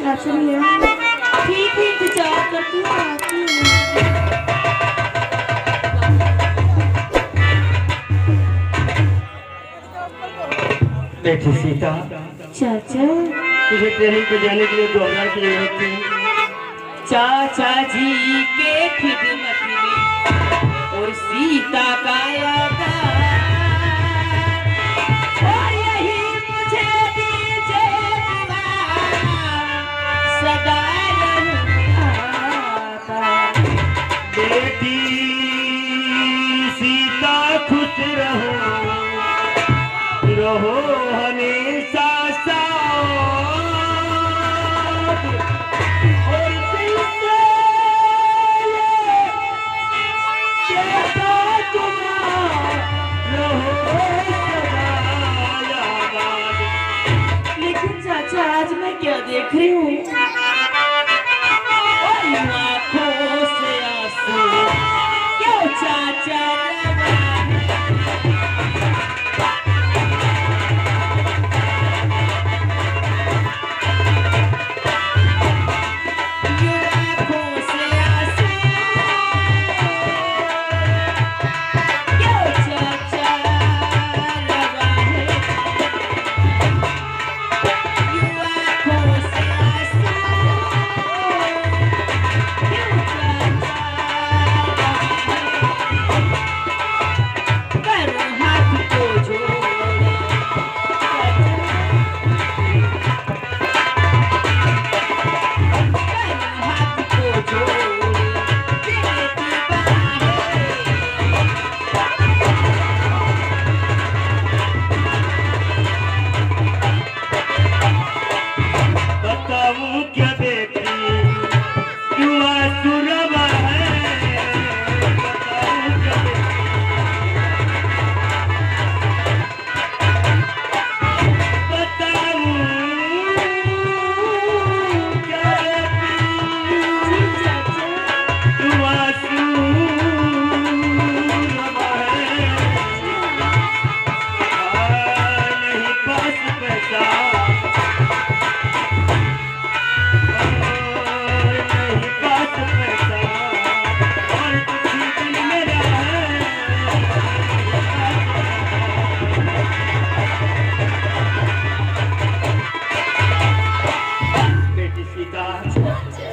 चलिए ठीक है, इंतजार करती हूँ, आती हूँ। बेटी सीता, चाचा तुझे ट्रेनिंग पे जाने के लिए 2000 की जरूरत थी। चाचा जी के खिदमत में और सीता का यादार, और यही मुझे दीजिए सदा रहता। बेटी सीता खुश रहो, रहो हमेशा साथ, और दिल से ये कहता तुम्हारा रहो सदा याद। लेकिन चाचा आज मैं क्या देख रही हूँ? आँखों से आंसू क्यों चाचा बताऊं क्या बेटी क्यों आंसू रवा है, बताऊं क्या बेटी, बताऊं क्या बेटी क्यों आंसू रवा है। नहीं पास पैसा,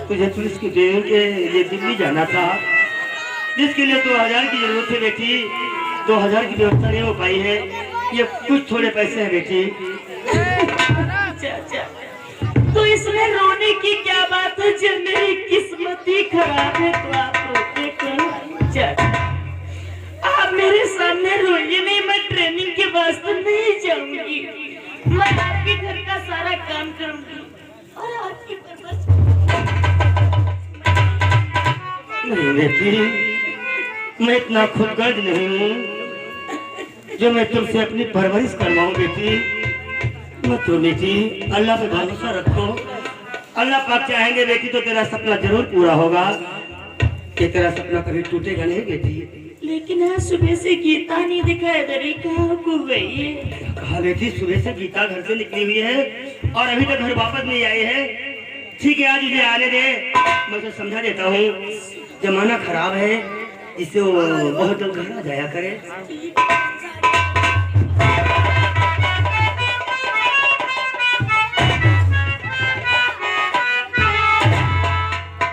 तुझे पुलिस की ट्रेनिंग के लिए दिल्ली जाना था, जिसके लिए 2000 की जरूरत है बेटी। 2000 की व्यवस्था नहीं हो पाई है, ये कुछ थोड़े पैसे हैं बेटी। चाचा तो इसमें रोने की क्या बात है? जब मेरी किस्मत ही खराब है तो आप रोते क्यों? चाचा आप मेरे सामने रोइए नहीं, मैं ट्रेनिंग के वास्ते नहीं जाऊंगी, मैं आपके घर का सारा काम करूंगी और आपकी परवरिश। नहीं बेटी, मैं इतना खुदगर्ज नहीं हूँ जो मैं तुमसे अपनी परवरिश करवाऊँ बेटी। मत रो बेटी, अल्लाह पे भरोसा रखो, अल्लाह पाक चाहेंगे बेटी तो तेरा सपना जरूर पूरा होगा। कि तेरा सपना कभी टूटेगा नहीं बेटी। लेकिन आज सुबह से गीता नहीं दिखाई दे रही, कहाँ को गई है? कहा बेटी, सुबह से गीता घर से निकली हुई है और अभी तक घर वापस नहीं आई है। ठीक है, आज मुझे आने दे, मैं उसे समझा देता हूँ। जमाना खराब है, इससे वो बहुत जल्द घर आ जाया करे।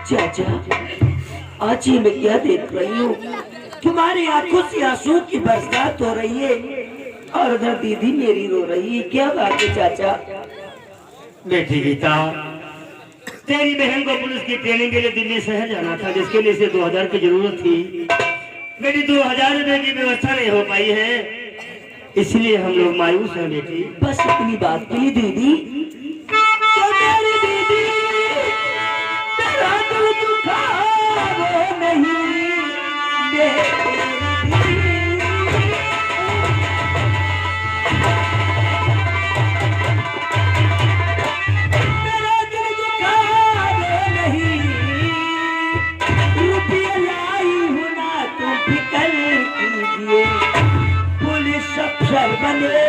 चाचा आज ही मैं क्या देख रही हूँ? तुम्हारी आंखों से आंसू की बरसात हो रही है और उधर दीदी मेरी रो रही है, क्या बात है चाचा? बेटी गीता, तेरी बहन को पुलिस की ट्रेनिंग के लिए दिल्ली शहर जाना था, जिसके लिए इसे 2000 की जरूरत थी। बेटी 2000 रुपए की व्यवस्था नहीं हो पाई है, इसलिए हम लोग मायूस हैं बेटी। बस अपनी बात के लिए दीदी, तो मेरी दीदी तेरा दिल दुखा वो नहीं, मेरी दीदी। तेरा दिल दुखा वो नहीं, रुपये लाई हूं ना तुम फिकर कीजिए, पुलिस अफसर बने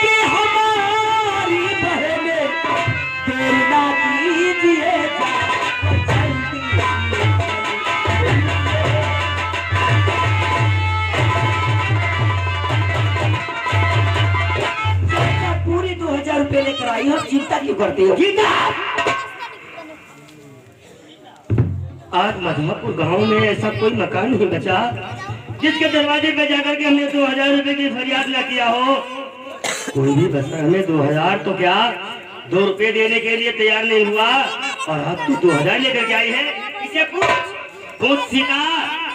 कि हमारी बहने तेरी नाती रही हो, चिंता क्यों करते हो? गीता, आज मधुमपुर गांव में ऐसा कोई मकान नहीं बचा जिसके दरवाजे पे जाकर के हमने 2000 रुपए की फरियाद न किया हो। कोई भी बस हमें 2000 तो क्या 2 रुपए देने के लिए तैयार नहीं हुआ, और अब तू 2000 लेकर के आई है। इसे पूछ सीता,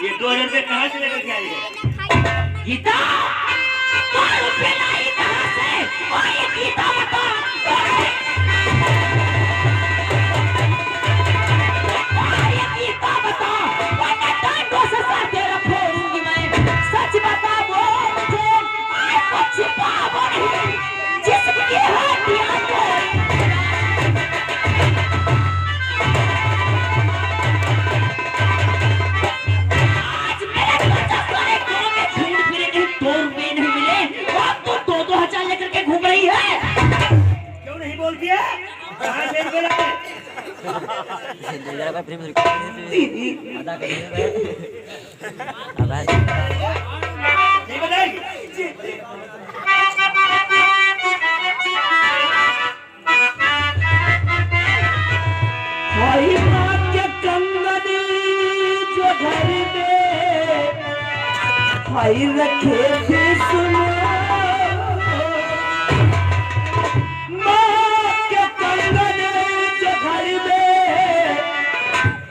ये 2000 रुपए कहाँ से लेकर के आई है? गीता 2 रुपए लाई कहाँ से? और ये गीता बता, गीता बता, वरना डांटों से सर तेरा फोड़ूंगी मैं। सच बता वो मुझे, आज को छिपाओ नहीं, जिसकी हड्डियां आज मेरे बच्चा सारे गांव में घूम फिरे, कहीं 2 रुपए नहीं मिले, और अब तो 2-2 हजार लेकर के घूम रही है। क्यों नहीं बोलती है? कहाँ से बोला है? दीदी नहीं बताएगी? भाई माँ के कंगन जो घर में भाई रखे थे, सुनो माँ के कंगन जो घर में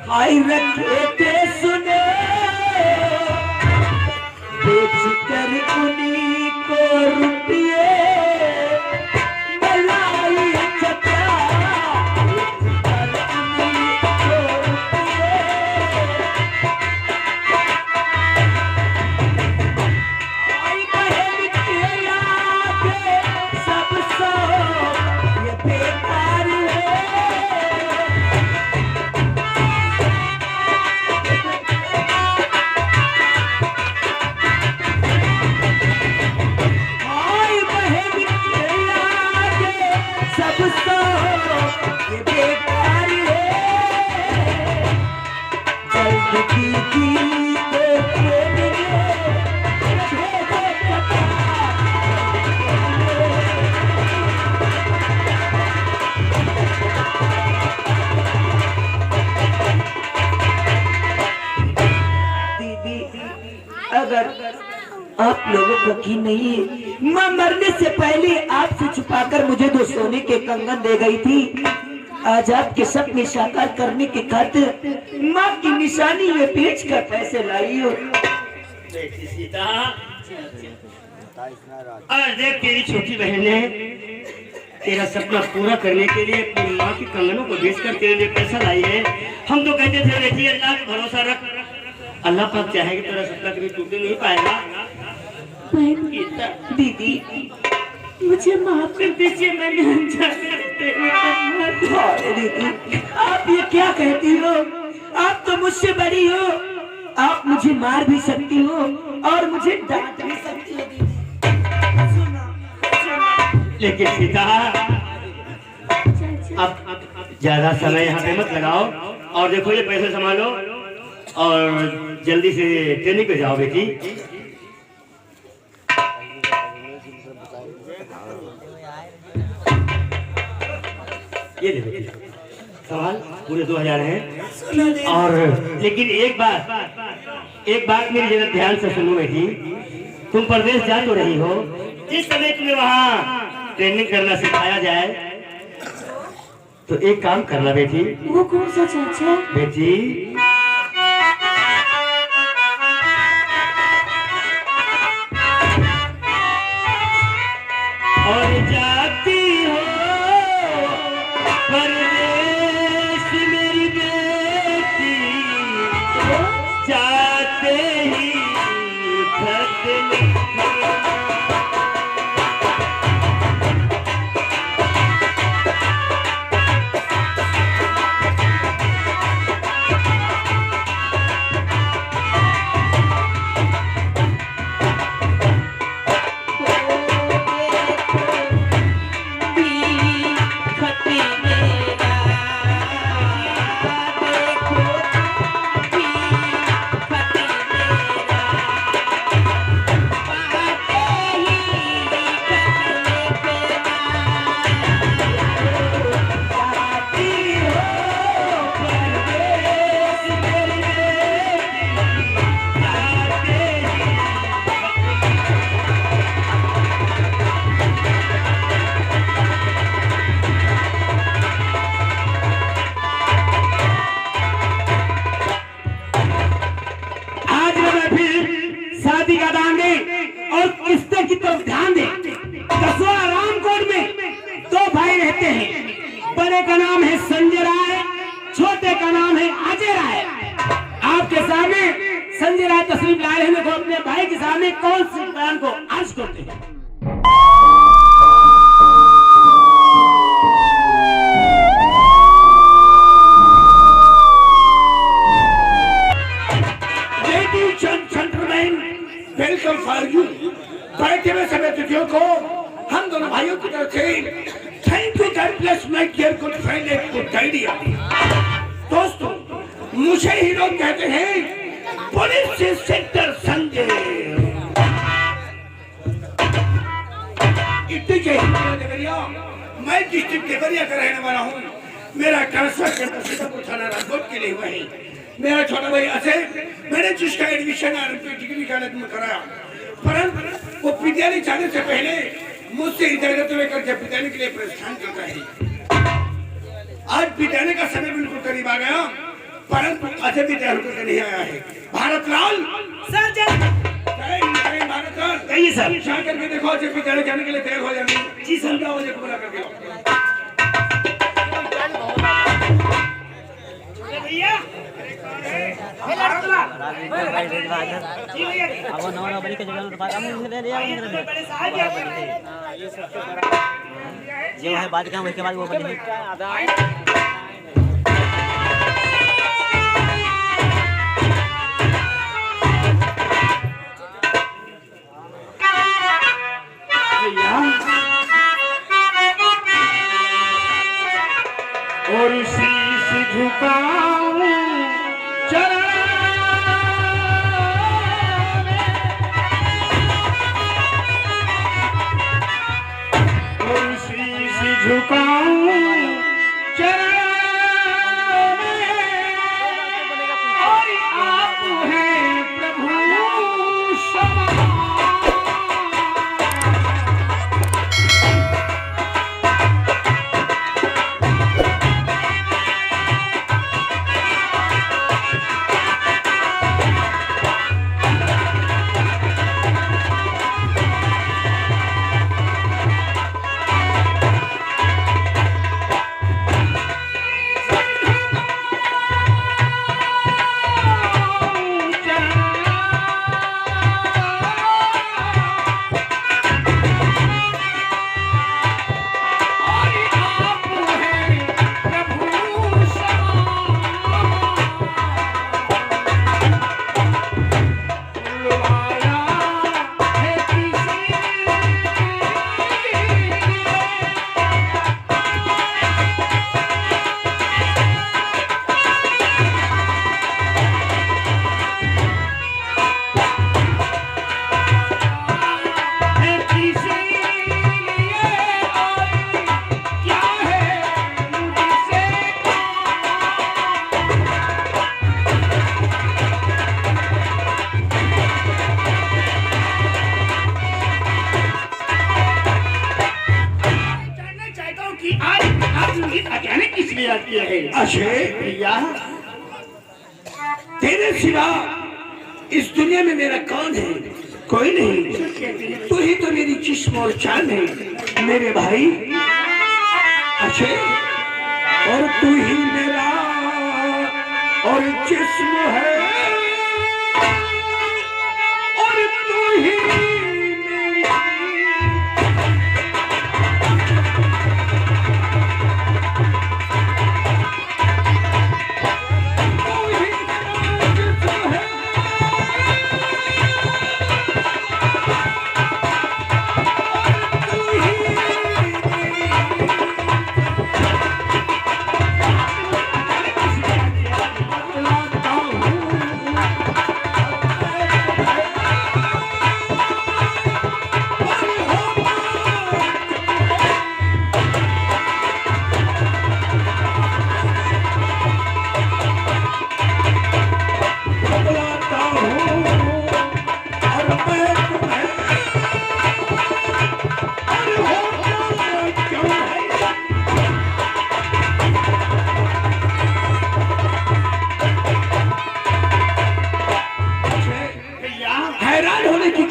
भाई रखे थे, सुनो बेच कर उन्हीं को रुपये मलाई चचा, अगर आप लोगों को यकीन नहीं है, माँ मरने से पहले आपसे छुपाकर मुझे 2 सोने के कंगन दे गई थी। आज आपके सपने साकार करने के खातिर माँ की निशानी में बेच कर पैसे लाई हो। बेटी सीता, आज देख तेरी छोटी बहन ने तेरा सपना पूरा करने के लिए अपनी माँ की कंगनों को बेचकर तेरे लिए पैसा लाई है। हम तो कहते थे बेटी अल्लाह पे भरोसा रख, अल्लाह पाक चाहेगा तेरा सपना कभी टूटने नहीं पाएगा। गीता दीदी मुझे माफ कर दीजिए, मैंने दीदी आप ये क्या कहती हो? आप तो मुझसे बड़ी हो, आप मुझे मार भी सकती हो और मुझे डांट भी सकती हो। लेकिन सीता अब ज्यादा समय यहाँ पे मत लगाओ, और देखो ये पैसे संभालो और जल्दी से ट्रेनिंग पे जाओ बेटी। ये ले बेटी संभाल, पूरे 2000 हैं। और लेकिन एक बात मेरी जरा ध्यान से सुनो बेटी, तुम प्रदेश जा तो रही हो, जिस समय तुम्हें वहाँ ट्रेनिंग करना सिखाया जाए तो एक काम करना बेटी। वो कौन सा चाचा? बेटी और जाती हो परदेश मेरी बेटी, जाते ही खत लिखो। बड़े का नाम है संजय राय, छोटे का नाम है अजय राय। आपके सामने संजय राय तस्वीर लाए हैं, देखो अपने भाई के सामने कौन सी बयान को अर्ज करते हैं। Welcome for you. बैठे हुए सभी अतिथियों को हम दोनों भाइयों की तरफ से thank you, god bless my dear good friend and good idea. दोस्तों, मुझे ही लोग कहते हैं पुलिस इंस्पेक्टर संजय। मैं डिस्ट्रिक्ट देवरिया का रहने वाला हूँ। मेरा ट्रांसफर थाना राजकोट के लिए हुआ है। मेरा छोटा भाई अजय, मैंने जिसका एडमिशन डिग्री कॉलेज में कराया, परंतु वो विद्यालय जाने से पहले मुझसे इधर लेकर जब विद्यालय के लिए प्रस्थान करता है। आज विद्यालय का समय बिल्कुल करीब आ गया, परंतु अजय विद्यालय होकर नहीं आया है। भारत लाल सर भारत लाल कहिए सर। जाकर के देखो, अजय विद्यालय जाने के लिए तैयार हो जाएंगे। जी समझाओ, अजय को बुला करके भैया अब नौ बड़ी के जगह बात हम ले लिया जो है बात का उसके बाद वो बनी और शीश झुकाऊं चरण और शीश झुकाऊं चरण और आप हैं प्रभु क्षमा। अजय भैया, तेरे सिवा इस दुनिया में मेरा कौन है? कोई नहीं। तू ही तो मेरी जिस्म और जान है मेरे भाई अजय। और तू ही मेरा और जिस्म है, और तू ही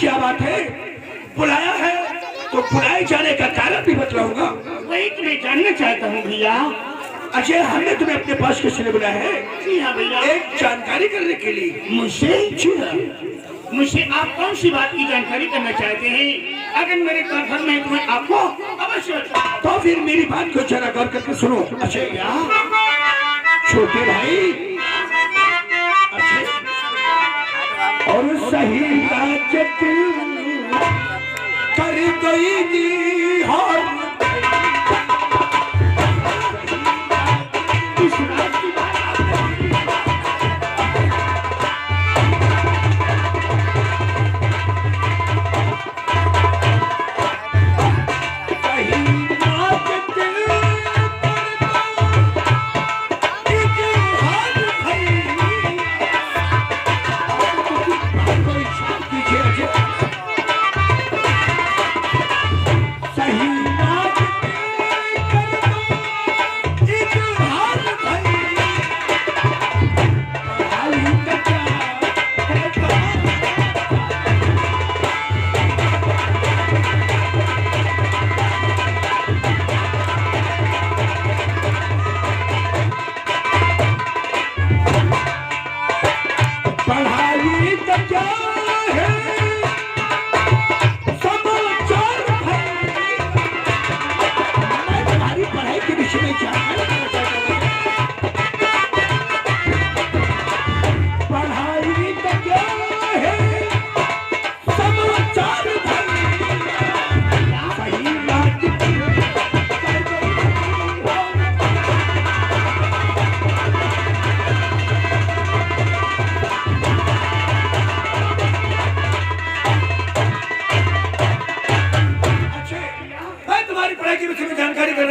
क्या बात है? बुलाया है तो बुलाए जाने का कारण भी बतलाऊंगा। वही तो मैं जानना चाहता हूँ भैया, अजय, हमने तुम्हें अपने पास किस लिए बुलाया है? जी हाँ भैया। एक जानकारी करने के लिए। मुझसे? जी हाँ। मुझसे आप कौन सी बात की जानकारी करना चाहते हैं? अगर मेरे घर में तुम्हें आपको अवश्य बताऊंगा। तो फिर मेरी बात को जरा गौर करके सुनो। अजय, छोटे भाई अजय, और सही बात कर गई जी और इस रात की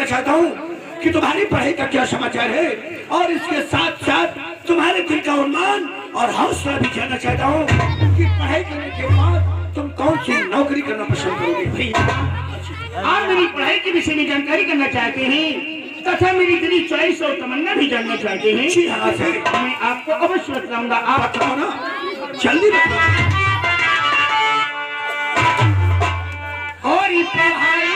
चाहता हूँ कि तुम्हारी पढ़ाई का क्या समाचार है, और इसके साथ साथ तुम्हारे दिल का उन्मान और हौसला भी जानना चाहता हूँ कि पढ़ाई करने के बाद तुम कौन सी नौकरी करना पसंद करोगे। भाई, आप मेरी पढ़ाई के विषय में जानकारी करना चाहते हैं तथा मेरी दिली चॉइस और तमन्ना भी जानना चाहते हैं? जी हाँ सर, मैं आपको अवश्य बताऊंगा। आप बताओ ना, जल्दी बताओ। और पढ़ाई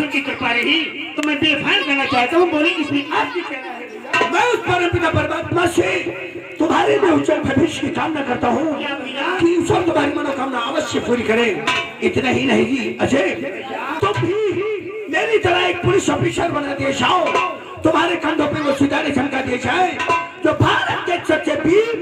की कृपा रही तो मैं बेफान करना चाहता हूँ। बोले इसमें आपकी क्या राय है? मैं उस परमपिता परमात्मा से तुम्हारे में उज्जवल भविष्य की कामना करता हूँ कि ईश्वर तुम्हारी मनोकामना अवश्य पूरी करे। इतना ही नहीं जी अजय, तुम भी मेरी तरह एक पुलिस ऑफिसर बना दिए जाओ, तुम्हारे कंधों पे वो सितारे चमका दिए जाए जो भारत के सच्चे वीर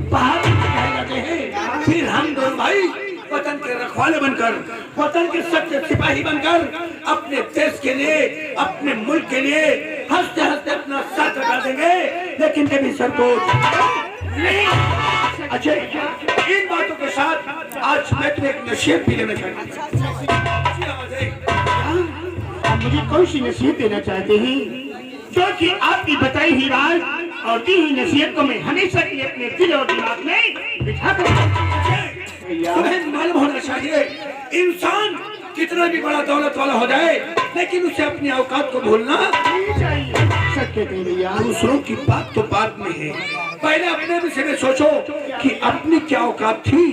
बहादुर कहे जाते हैं। फिर हम दोनों भाई वतन के रखवाले बनकर, वतन के सच्चे सिपाही बनकर अपने देश के लिए, अपने मुल्क के लिए हंसते हंसते अपना साथ लगा देंगे। लेकिन कभी संतोष नहीं। अच्छा, इन बातों के साथ आज मैं तुम्हें एक नसीहत भी देना चाहता हूँ। मुझे कौन सी नसीहत देना चाहते हैं? क्योंकि आपकी बताई हुई बात और दी हुई नसीहत को मैं हमेशा के लिए अपने दिल और दिमाग में बिठा कर तुम्हें मालूम होना चाहिए, इंसान कितना भी बड़ा दौलत वाला हो जाए लेकिन उसे अपनी औकात को भूलना नहीं चाहिए। सत्य कह भैया, दूसरों की बात तो बात में है, पहले अपने विषय में सोचो कि अपनी क्या औकात थी।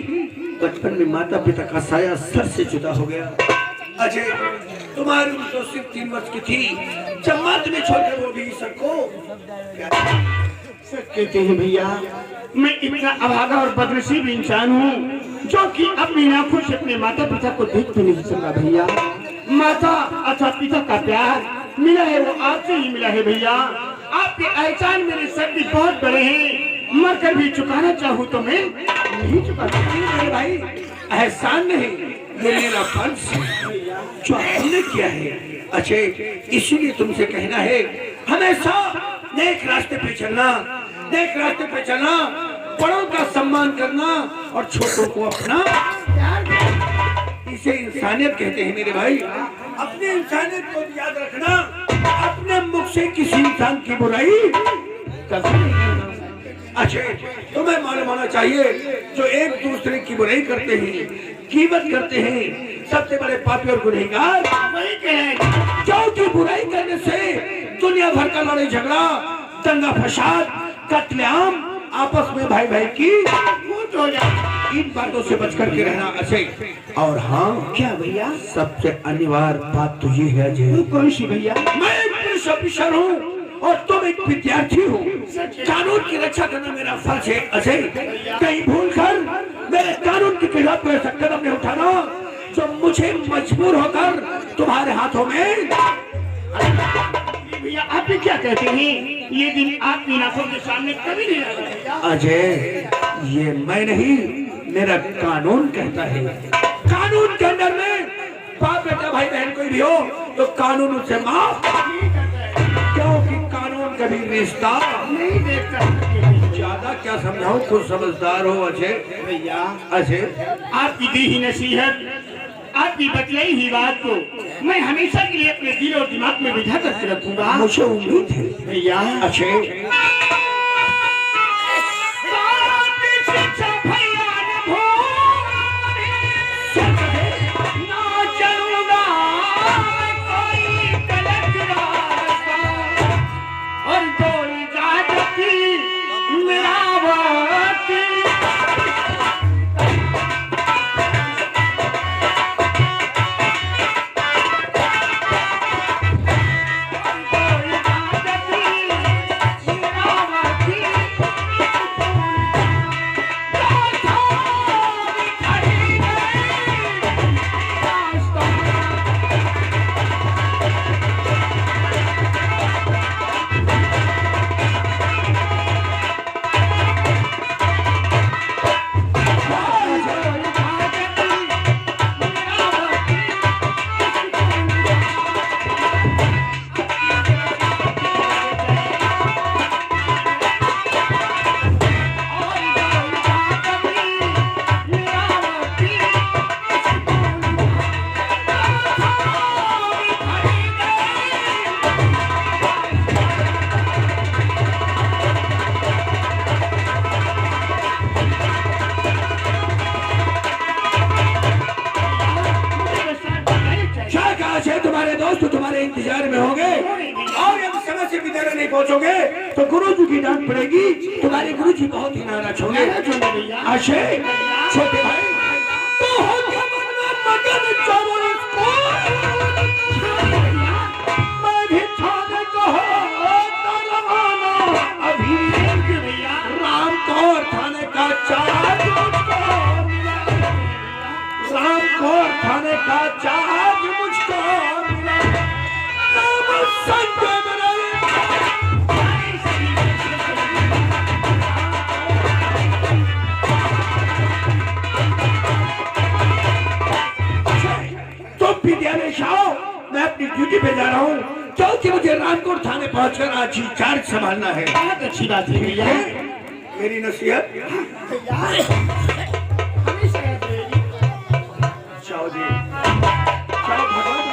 बचपन में माता पिता का साया सर से जुदा हो गया। अजय, तुम्हारी उम्र तो सिर्फ 3 वर्ष की थी जब माँ तुम्हें छोड़कर वो भी सबको सच कहते हैं भैया, मैं इतना अभागा और बदनसीब इंसान हूँ जो कि अपनी आंखों से अपने माता पिता को देख भी नहीं सका भैया। माता अथवा पिता का प्यार मिला है वो आपसे ही मिला है भैया। आपके एहसान मेरे सर भी बहुत बड़े हैं, मर कर भी चुकाना चाहूँ तो मैं नहीं चुका सकता। मेरे भाई एहसान नहीं, ये मेरा फर्ज जो हमने किया है। अच्छे इसीलिए तुमसे कहना है हमेशा नेक रास्ते पे चलना, नेक रास्ते पे चलना, बड़ों का सम्मान करना और छोटों को अपना प्यार देना। इसे इंसानियत कहते हैं मेरे भाई। अपनी इंसानियत को याद रखना, अपने मुख से किसी इंसान की बुराई कभी नहीं। अच्छा तुम्हें मालूम होना चाहिए जो एक दूसरे की बुराई करते हैं, कीमत करते हैं, सबसे बड़े पापी और गुनहगार वही कहेंगे। क्योंकि बुराई करने से दुनिया भर का लड़ाई झगड़ा, दंगा फसाद, कत्लेआम, आपस में भाई भाई की मौत हो जाए। इन बातों से बच करके रहना अच्छे। और हाँ क्या भैया? सबसे अनिवार्य बात तो ये है जी, कौन सी भैया? मैं एक पुलिस ऑफिसर हूँ और तुम एक विद्यार्थी हो। कानून की रक्षा करना मेरा फर्ज है अजय। कहीं भूल कर मेरे कानून के खिलाफ कोई ऐसा कदम नहीं उठाना जो मुझे मजबूर होकर तुम्हारे हाथों में। भैया आप भी क्या कहते हैं? ये दिन आपकी आंखों के सामने कभी नहीं आएगा अजय। ये मैं नहीं, मेरा कानून कहता है। कानून के अंदर में बाप बेटा भाई बहन कोई भी हो तो कानून उसे माफ, क्योंकि कानून कभी रिश्ता नहीं देखता। ज्यादा क्या समझाऊं, कुछ समझदार हो अजय। भैया अजय आपकी दी ही नसीहत, आपकी बतलाई ही बात को मैं हमेशा के लिए अपने दिल और दिमाग में बिठा करके रखूंगा। मुझे उम्मीद है भैया अजय तुम्हारे दोस्त तुम्हारे इंतजार में होंगे और यदि समय से विद्यालय नहीं पहुंचोगे तो गुरुजी की डांट पड़ेगी। तुम्हारे गुरुजी बहुत ही नाराज होंगे। अजय छोटे भाई तो हो गया मनमन मगन चोर को मैं भी थाने को अभी राम कौर थाने का चार्ज मुझको मिला। राम कौर थाने का चार्ज मुझको मिला। नाम संजय तो विद्यालय आओ, मैं अपनी ड्यूटी पे जा रहा हूँ क्योंकि मुझे रामकोट थाने पहुंचकर आज ही चार्ज संभालना है। बहुत अच्छी बात है भैया। मेरी नसीहत जाओ जी, जाओ भगवान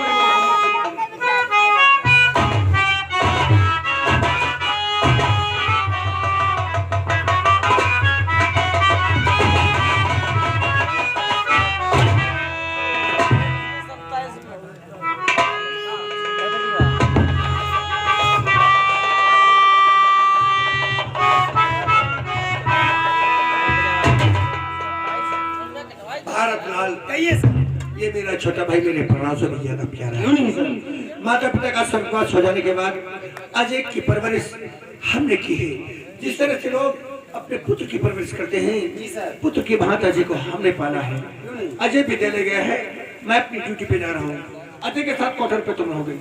ये मेरा छोटा भाई मेरे प्राणों से भी ज्यादा प्यारा है। माता पिता का स्वर्गवास हो जाने के बाद अजय की परवरिश हमने की है। जिस तरह से लोग अपने पुत्र की परवरिश करते हैं, पुत्र की भांति अजय को हमने पाला है। अजय विद्यालय गया है, मैं अपनी ड्यूटी पे जा रहा हूँ। अजय के साथ क्वार्टर पे तुम रहोगे,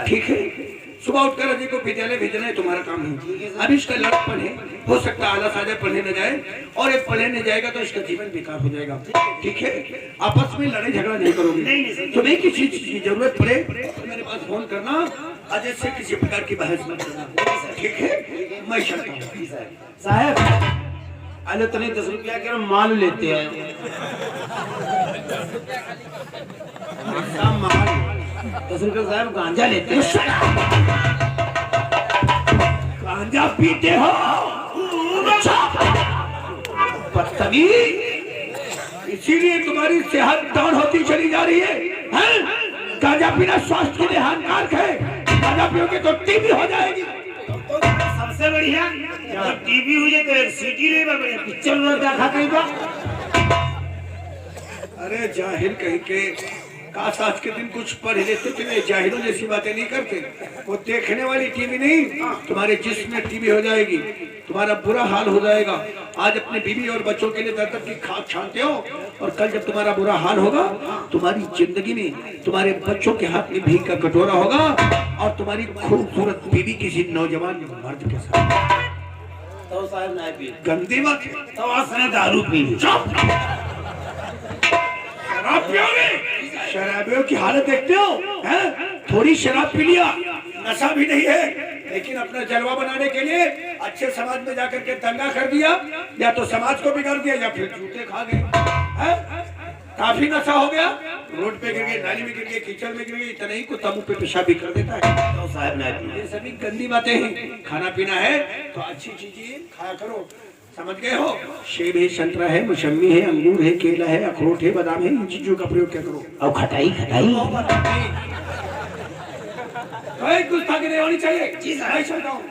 ठीक है? सुबह उठकर अजय को विद्यालय भेजना है, तुम्हारा काम है। अब इसका लड़कपन है, हो सकता है आला सादा पढ़ने न जाए, और एक पढ़ने नहीं जाएगा तो इसका जीवन बेकार हो जाएगा, ठीक है? आपस में लड़ाई झगड़ा नहीं करोगे। तुम्हें किसी चीज की जरूरत पड़े तो मेरे पास फोन करना, अजय से किसी प्रकार की बहस मत करना, ठीक है? मैं चलता हूँ। साहब अरे तो नहीं 10 रुपया के माल लेते हैं। माल 10 रुपये साहब गांजा लेते हैं। गांजा पीते हो? बदतमीज, इसीलिए तुम्हारी सेहत डाउन होती चली जा रही है, हैं? गांजा पीना स्वास्थ्य के लिए हानिकारक है। गांजा पियोगे तो टीबी हो जाएगी। सबसे बढ़िया जब टीवी हो जाए तो एक सीटी ले बढ़िया पिक्चर में देखा कहीं बा। अरे जाहिल कहीं के, काश आज के दिन कुछ पढ़ लेते तो ये जाहिलों जैसी बातें नहीं करते। वो देखने वाली टीवी नहीं, तुम्हारे जिस्म में टीवी हो जाएगी, तुम्हारा बुरा हाल हो जाएगा। आज अपने बीवी और बच्चों के लिए दर्द की खाक छानते हो, और कल जब तुम्हारा बुरा हाल होगा, तुम्हारी जिंदगी में तुम्हारे बच्चों के हाथ में भीख का कटोरा होगा, और तुम्हारी खूबसूरत बीवी किसी नौजवान मर्द के साथ। तो साहब ना पी, गंदी बात है। तो आज दारू पी। शराब पियोगे? शराबियों की हालत देखते हो, हैं? थोड़ी शराब पी लिया, नशा भी नहीं है, लेकिन अपना जलवा बनाने के लिए अच्छे समाज में जाकर के दंगा कर दिया, या तो समाज को बिगाड़ दिया, या फिर जूते खा गए। काफी नशा हो गया, रोड पे गिर गए, नाली में गिर गए, कीचड़ में गिर गए, इतना ही को तंबू पे पेशाब भी कर देता है। तो साहब ना पी, ये सभी गंदी बातें हैं। खाना पीना है तो अच्छी चीजें खाया करो, समझ गए हो? सेब है, संतरा है, मौसमी है, अंगूर है, केला है, अखरोट है, बादाम है, इन चीजों का प्रयोग क्या करो। और खटाई खटाई कोई कुछ ताकत नहीं होनी चाहिए। जी सर, मैं चलता हूँ।